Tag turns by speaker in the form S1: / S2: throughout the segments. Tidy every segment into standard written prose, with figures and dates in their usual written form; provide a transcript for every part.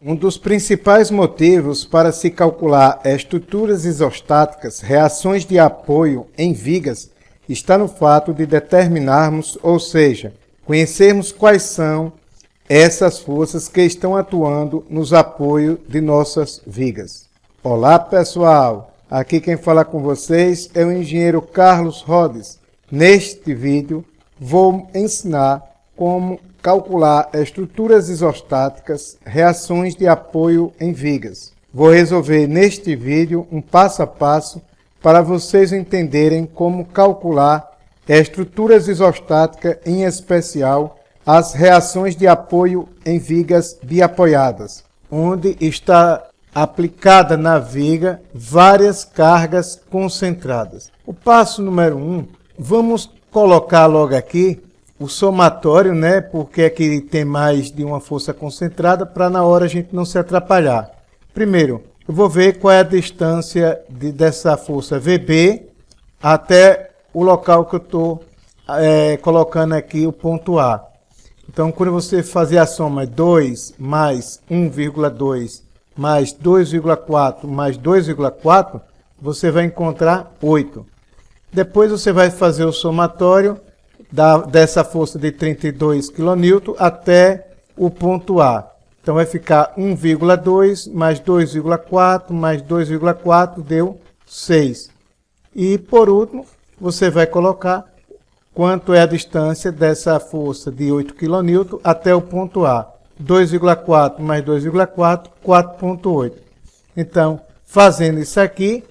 S1: Um dos principais motivos para se calcular estruturas isostáticas, reações de apoio em vigas, está no fato de determinarmos, ou seja, conhecermos quais são essas forças que estão atuando nos apoios de nossas vigas. Olá pessoal, aqui quem fala com vocês é o engenheiro Carlos Rhodes. Neste vídeo vou ensinar como calcular estruturas isostáticas, reações de apoio em vigas. Vou resolver neste vídeo um passo a passo para vocês entenderem como calcular estruturas isostáticas, em especial as reações de apoio em vigas biapoiadas, onde está aplicada na viga várias cargas concentradas. O passo número 1, vamos colocar logo aqui o somatório, né? Porque aqui tem mais de uma força concentrada, para na hora a gente não se atrapalhar. Primeiro, eu vou ver qual é a distância dessa força VB até o local que eu estou colocando aqui o ponto A. Então, quando você fazer a soma 2 mais 1,2 mais 2,4 mais 2,4, você vai encontrar 8. Depois você vai fazer o somatório dessa força de 32 kN até o ponto A. Então vai ficar 1,2 mais 2,4 mais 2,4 deu 6. E por último, você vai colocar quanto é a distância dessa força de 8 kN até o ponto A. 2,4 mais 2,4, 4,8. Então, fazendo isso aqui,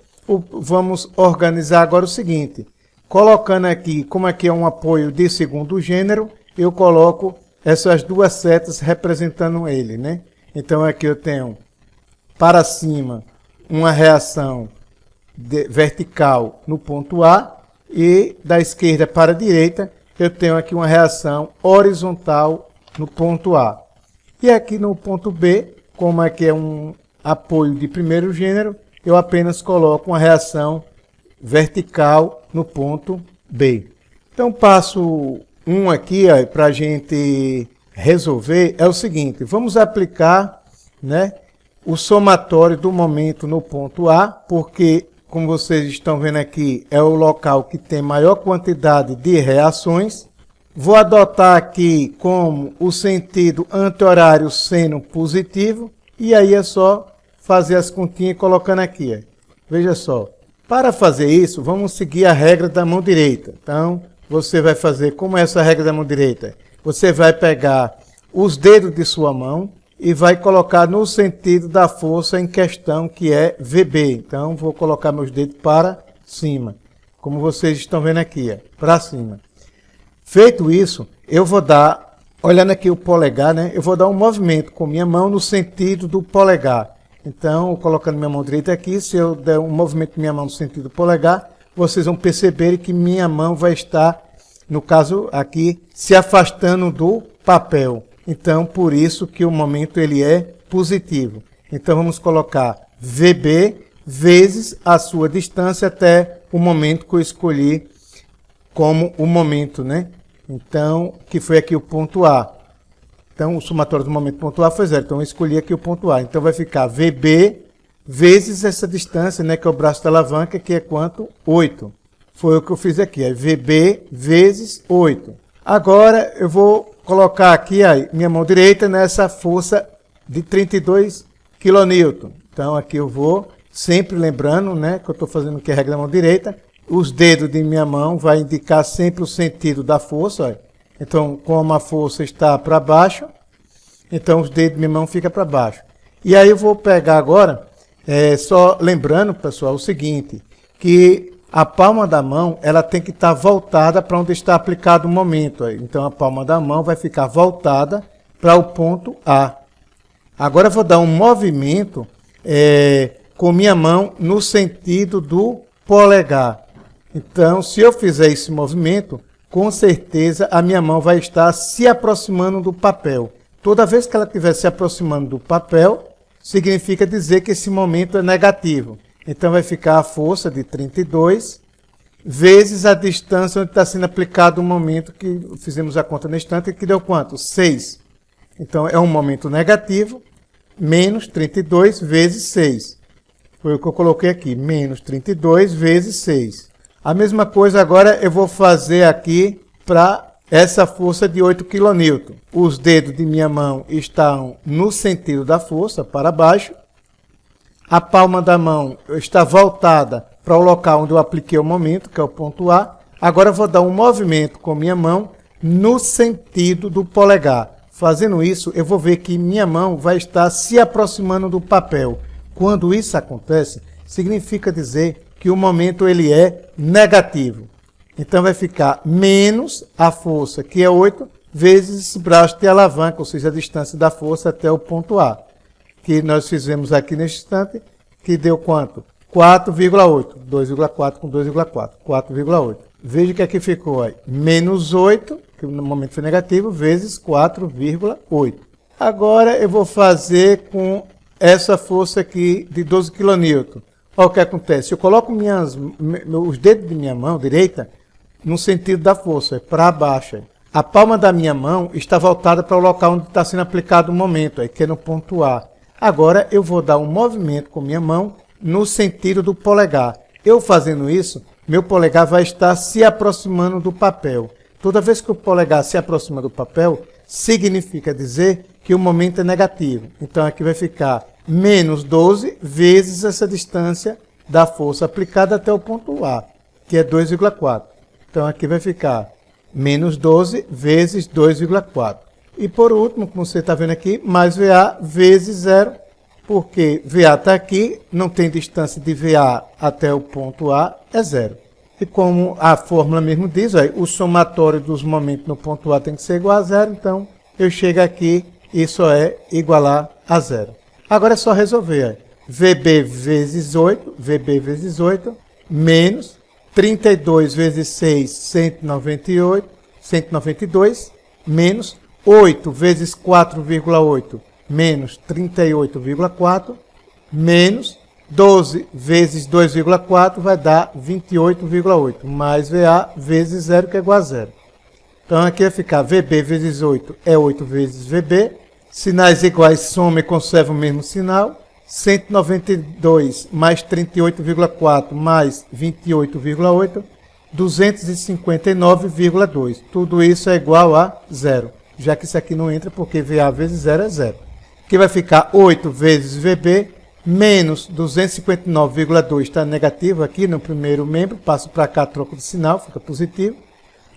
S1: vamos organizar agora o seguinte. Colocando aqui, como aqui é um apoio de segundo gênero, eu coloco essas duas setas representando ele, né? Então aqui eu tenho para cima uma reação vertical no ponto A e da esquerda para a direita eu tenho aqui uma reação horizontal no ponto A. E aqui no ponto B, como aqui é um apoio de primeiro gênero, eu apenas coloco uma reação vertical no ponto B. Então, passo 1 aqui para a gente resolver é o seguinte. Vamos aplicar, né, o somatório do momento no ponto A, porque, como vocês estão vendo aqui, é o local que tem maior quantidade de reações. Vou adotar aqui como o sentido anti-horário seno positivo, e aí é só fazer as continhas colocando aqui. Veja só. Para fazer isso, vamos seguir a regra da mão direita. Então, você vai fazer como é essa regra da mão direita. Você vai pegar os dedos de sua mão e vai colocar no sentido da força em questão, que é VB. Então, vou colocar meus dedos para cima, como vocês estão vendo aqui, para cima. Feito isso, eu vou dar, olhando aqui o polegar, né? Eu vou dar um movimento com minha mão no sentido do polegar. Então, colocando minha mão direita aqui, se eu der um movimento de minha mão no sentido polegar, vocês vão perceber que minha mão vai estar, no caso aqui, se afastando do papel. Então, por isso que o momento ele é positivo. Então, vamos colocar VB vezes a sua distância até o momento que eu escolhi como o momento, né? Então, que foi aqui o ponto A. Então, o somatório do momento ponto A foi 0. Então, eu escolhi aqui o ponto A. Então, vai ficar VB vezes essa distância, né, que é o braço da alavanca, que é quanto? 8. Foi o que eu fiz aqui. É VB vezes 8. Agora, eu vou colocar aqui a minha mão direita nessa força de 32 kN. Então, aqui eu vou, sempre lembrando, né, que eu estou fazendo aqui a regra da mão direita, os dedos de minha mão vai indicar sempre o sentido da força, olha. Então, como a força está para baixo, então os dedos de minha mão ficam para baixo. E aí eu vou pegar agora, só lembrando, pessoal, o seguinte, que a palma da mão ela tem que estar voltada para onde está aplicado o momento. Então, a palma da mão vai ficar voltada para o ponto A. Agora, eu vou dar um movimento com minha mão no sentido do polegar. Então, se eu fizer esse movimento, com certeza a minha mão vai estar se aproximando do papel. Toda vez que ela estiver se aproximando do papel, significa dizer que esse momento é negativo. Então vai ficar a força de 32 vezes a distância onde está sendo aplicado o momento que fizemos a conta no instante, que deu quanto? 6. Então é um momento negativo. menos 32 vezes 6. Foi o que eu coloquei aqui, menos 32 vezes 6. A mesma coisa agora eu vou fazer aqui para essa força de 8 kN. Os dedos de minha mão estão no sentido da força, para baixo. A palma da mão está voltada para o local onde eu apliquei o momento, que é o ponto A. Agora eu vou dar um movimento com minha mão no sentido do polegar. Fazendo isso, eu vou ver que minha mão vai estar se aproximando do papel. Quando isso acontece, significa dizer que o momento ele é negativo. Então vai ficar menos a força, que é 8, vezes esse braço de alavanca, ou seja, a distância da força até o ponto A. Que nós fizemos aqui neste instante, que deu quanto? 4,8. 2,4 com 2,4. 4,8. Veja que aqui ficou aí, menos 8, que no momento foi negativo, vezes 4,8. Agora eu vou fazer com essa força aqui de 12 kN. Olha o que acontece. Eu coloco os dedos de minha mão direita no sentido da força, para baixo. A palma da minha mão está voltada para o local onde está sendo aplicado o momento, que é no ponto A. Agora eu vou dar um movimento com minha mão no sentido do polegar. Eu fazendo isso, meu polegar vai estar se aproximando do papel. Toda vez que o polegar se aproxima do papel, significa dizer que o momento é negativo. Então aqui vai ficar menos 12 vezes essa distância da força aplicada até o ponto A, que é 2,4. Então aqui vai ficar menos 12 vezes 2,4. E por último, como você está vendo aqui, mais VA vezes 0, porque VA está aqui, não tem distância de VA até o ponto A, é 0. E como a fórmula mesmo diz, o somatório dos momentos no ponto A tem que ser igual a 0, então eu chego aqui e isso é igualar a 0. Agora é só resolver. VB vezes 8, menos 32 vezes 6, 192, menos 8 vezes 4,8, menos 38,4, menos 12 vezes 2,4 vai dar 28,8, mais VA vezes 0, que é igual a 0. Então aqui vai ficar VB vezes 8 é 8 vezes VB, sinais iguais soma e conserva o mesmo sinal, 192 mais 38,4 mais 28,8, 259,2. Tudo isso é igual a 0, já que isso aqui não entra porque VA vezes 0 é 0. Aqui vai ficar 8 vezes VB, menos 259,2 está negativo aqui no primeiro membro, passo para cá, troco de sinal, fica positivo.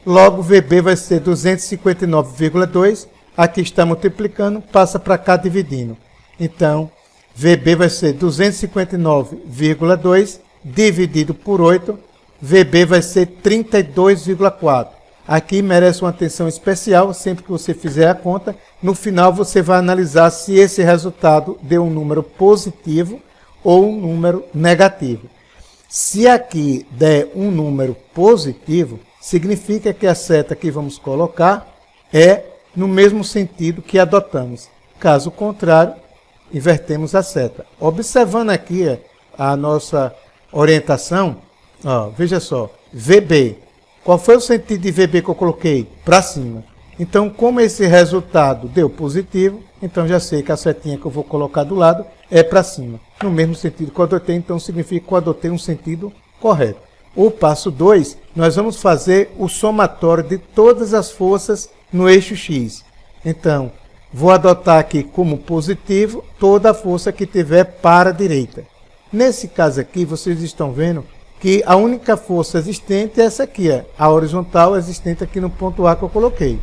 S1: Logo, VB vai ser 259,2, aqui está multiplicando, passa para cá dividindo. Então, VB vai ser 259,2 dividido por 8, VB vai ser 32,4. Aqui merece uma atenção especial, sempre que você fizer a conta, no final você vai analisar se esse resultado deu um número positivo ou um número negativo. Se aqui der um número positivo, significa que a seta que vamos colocar é no mesmo sentido que adotamos. Caso contrário, invertemos a seta. Observando aqui a nossa orientação, veja só, VB. Qual foi o sentido de VB que eu coloquei? Para cima. Então, como esse resultado deu positivo, então já sei que a setinha que eu vou colocar do lado é para cima. No mesmo sentido que eu adotei, então significa que eu adotei um sentido correto. O passo 2, nós vamos fazer o somatório de todas as forças no eixo X. Então, vou adotar aqui como positivo toda a força que tiver para a direita. Nesse caso aqui, vocês estão vendo que a única força existente é essa aqui, a horizontal existente aqui no ponto A que eu coloquei.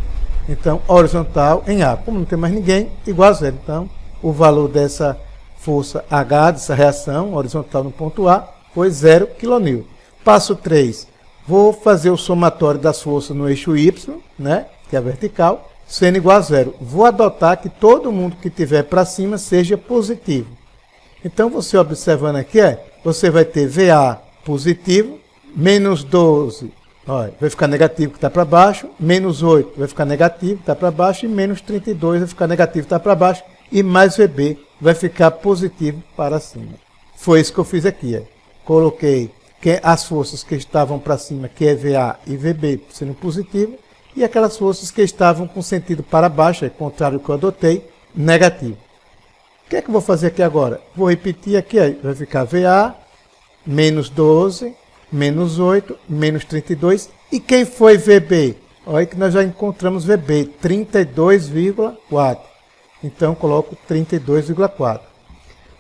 S1: Então, horizontal em A. Como não tem mais ninguém, igual a 0. Então, o valor dessa força H, dessa reação horizontal no ponto A, foi 0 kN. Passo 3. Vou fazer o somatório das forças no eixo Y, que é a vertical, sendo igual a 0. Vou adotar que todo mundo que tiver para cima seja positivo. Então, você observando aqui, você vai ter VA positivo, menos 12, vai ficar negativo que está para baixo, menos 8 vai ficar negativo que está para baixo, e menos 32 vai ficar negativo que está para baixo, e mais VB vai ficar positivo para cima. Foi isso que eu fiz aqui. Coloquei as forças que estavam para cima, que é VA e VB, sendo positivo, e aquelas forças que estavam com sentido para baixo, contrário ao que eu adotei, negativo. que é que eu vou fazer aqui agora? Vou repetir aqui, aí vai ficar VA, menos 12, menos 8, menos 32. E quem foi VB? Olha que nós já encontramos VB, 32,4. Então, coloco 32,4.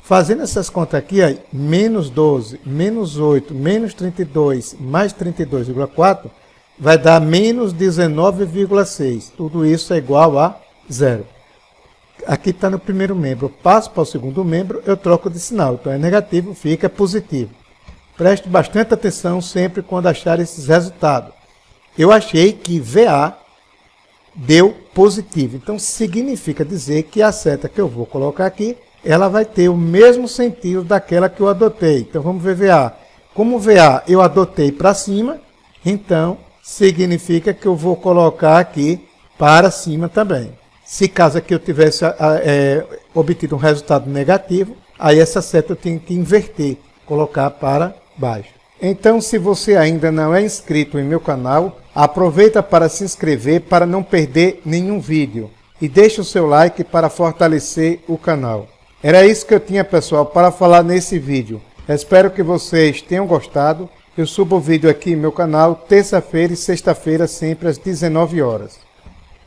S1: Fazendo essas contas aqui, aí, menos 12, menos 8, menos 32, mais 32,4, vai dar menos 19,6. Tudo isso é igual a zero. Aqui está no primeiro membro. Eu passo para o segundo membro, eu troco de sinal. Então, é negativo, fica positivo. Preste bastante atenção sempre quando achar esses resultados. Eu achei que VA deu positivo. Então, significa dizer que a seta que eu vou colocar aqui, ela vai ter o mesmo sentido daquela que eu adotei. Então, vamos ver VA. Como VA eu adotei para cima, então, significa que eu vou colocar aqui para cima também. Se caso aqui eu tivesse obtido um resultado negativo, aí essa seta eu tenho que inverter, colocar para baixo. Então, se você ainda não é inscrito em meu canal, aproveita para se inscrever para não perder nenhum vídeo. E deixe o seu like para fortalecer o canal. Era isso que eu tinha, pessoal, para falar nesse vídeo. Espero que vocês tenham gostado. Eu subo o vídeo aqui no meu canal terça-feira e sexta-feira, sempre às 19 horas.